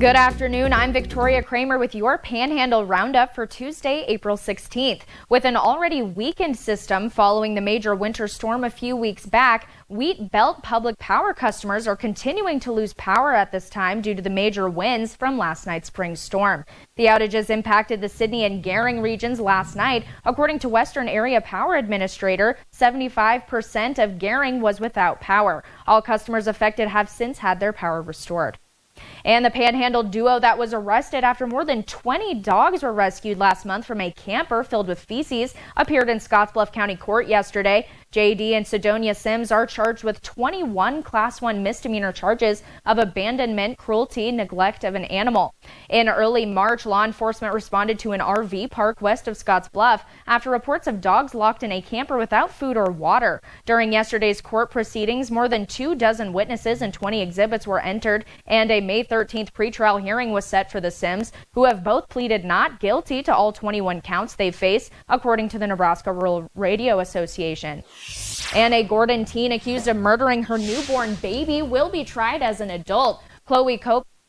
Good afternoon. I'm Victoria Kramer with your Panhandle Roundup for Tuesday, April 16th. With an already weakened system following the major winter storm a few weeks back, Wheat Belt public power customers are continuing to lose power at this time due to the major winds from last night's spring storm. The outages impacted the Sydney and Gering regions last night. According to Western Area Power Administrator, 75% of Gering was without power. All customers affected have since had their power restored. And the Panhandle duo that was arrested after more than 20 dogs were rescued last month from a camper filled with feces appeared in Scottsbluff County Court yesterday. J.D. and Sidonia Sims are charged with 21 Class 1 misdemeanor charges of abandonment, cruelty, neglect of an animal. In early March, law enforcement responded to an RV park west of Scottsbluff after reports of dogs locked in a camper without food or water. During yesterday's court proceedings, more than 24 witnesses and 20 exhibits were entered, and a May 13th pretrial hearing was set for the Sims, who have both pleaded not guilty to all 21 counts they face, according to the Nebraska Rural Radio Association. And a Gordon teen accused of murdering her newborn baby will be tried as an adult. Chloe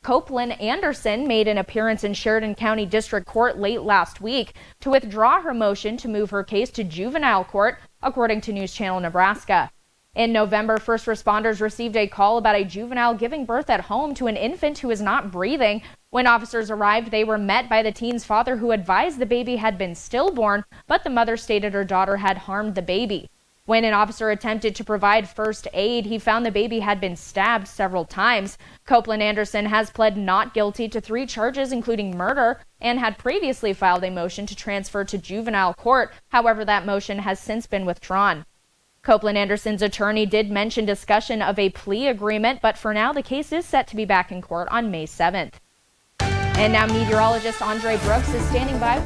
Copeland Anderson made an appearance in Sheridan County District Court late last week to withdraw her motion to move her case to juvenile court, according to News Channel Nebraska. In November, first responders received a call about a juvenile giving birth at home to an infant who is not breathing. When officers arrived, they were met by the teen's father, who advised the baby had been stillborn, but the mother stated her daughter had harmed the baby. When an officer attempted to provide first aid, he found the baby had been stabbed several times. Copeland Anderson has pled not guilty to 3 charges, including murder, and had previously filed a motion to transfer to juvenile court. However, that motion has since been withdrawn. Copeland Anderson's attorney did mention discussion of a plea agreement, but for now the case is set to be back in court on May 7th. And now meteorologist Andre Brooks is standing by.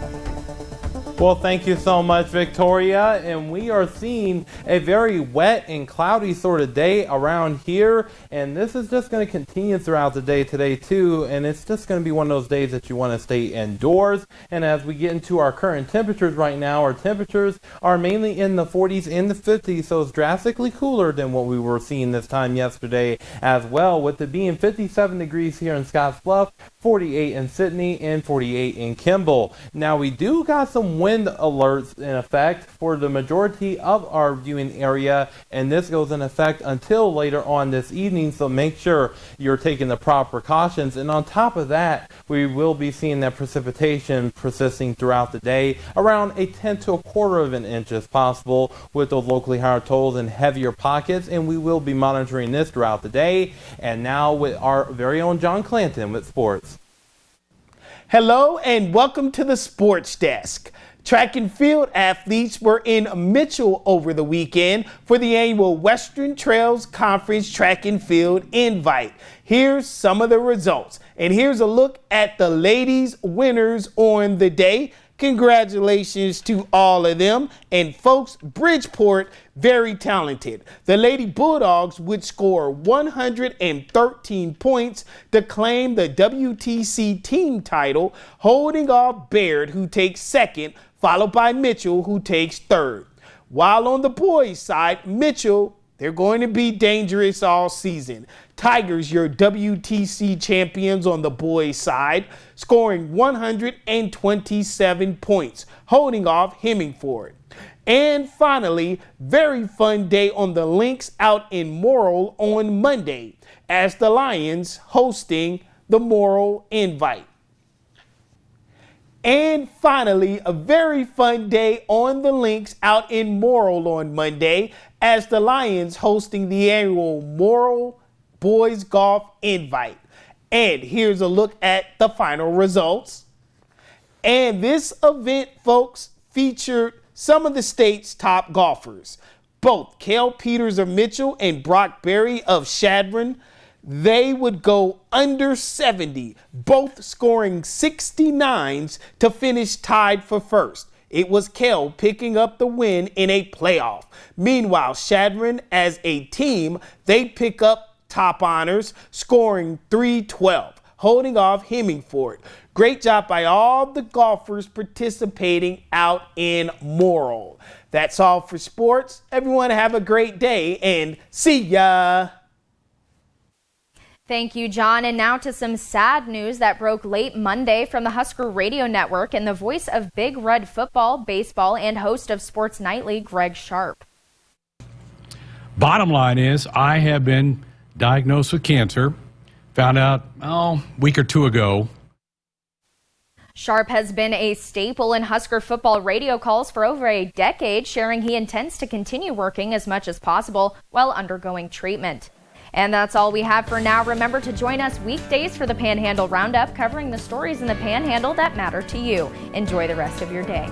Well, thank you so much, Victoria. And we are seeing a very wet and cloudy sort of day around here. And this is just going to continue throughout the day today, too. And it's just going to be one of those days that you want to stay indoors. And as we get into our current temperatures right now, our temperatures are mainly in the 40s and the 50s. So it's drastically cooler than what we were seeing this time yesterday as well, with it being 57 degrees here in Scottsbluff, 48 in Sydney, and 48 in Kimball. Now, we do got some wind alerts in effect for the majority of our viewing area, and this goes in effect until later on this evening, so make sure you're taking the proper precautions. And on top of that, we will be seeing that precipitation persisting throughout the day, around a 10 to a quarter of an inch as possible, with those locally higher totals and heavier pockets, and we will be monitoring this throughout the day. And now with our very own John Clanton with sports. Hello and welcome to the Sports Desk. Track and field athletes were in Mitchell over the weekend for the annual Western Trails Conference Track and Field Invite. Here's some of the results, and here's a look at the ladies' winners on the day. Congratulations to all of them. And folks, Bridgeport, very talented. The Lady Bulldogs would score 113 points to claim the WTC team title, holding off Baird, who takes second, followed by Mitchell, who takes third. While on the boys' side, Mitchell, they're going to be dangerous all season. Tigers, your WTC champions on the boys' side, scoring 127 points, holding off Hemingford. And finally, very fun day on the links out in Morrill on Monday, as the Lions hosting the Morrill Invite. And finally, a very fun day on the links out in Morrill on Monday, as the Lions hosting the annual Morrill Boys Golf Invite. And here's a look at the final results. And this event, folks, featured some of the state's top golfers. Both Cale Peters of Mitchell and Brock Berry of Chadron, they would go under 70, both scoring 69s to finish tied for first. It was Cale picking up the win in a playoff. Meanwhile, Chadron as a team, they pick up top honors, scoring 312, holding off Hemingford. Great job by all the golfers participating out in Morrill. That's all for sports. Everyone have a great day and see ya. Thank you, John. And now to some sad news that broke late Monday from the Husker Radio Network and the voice of Big Red football, baseball, and host of Sports Nightly, Greg Sharp. Bottom line is I have been diagnosed with cancer. Found out, a week or two ago. Sharp has been a staple in Husker football radio calls for over a decade, sharing he intends to continue working as much as possible while undergoing treatment. And that's all we have for now. Remember to join us weekdays for the Panhandle Roundup, covering the stories in the Panhandle that matter to you. Enjoy the rest of your day.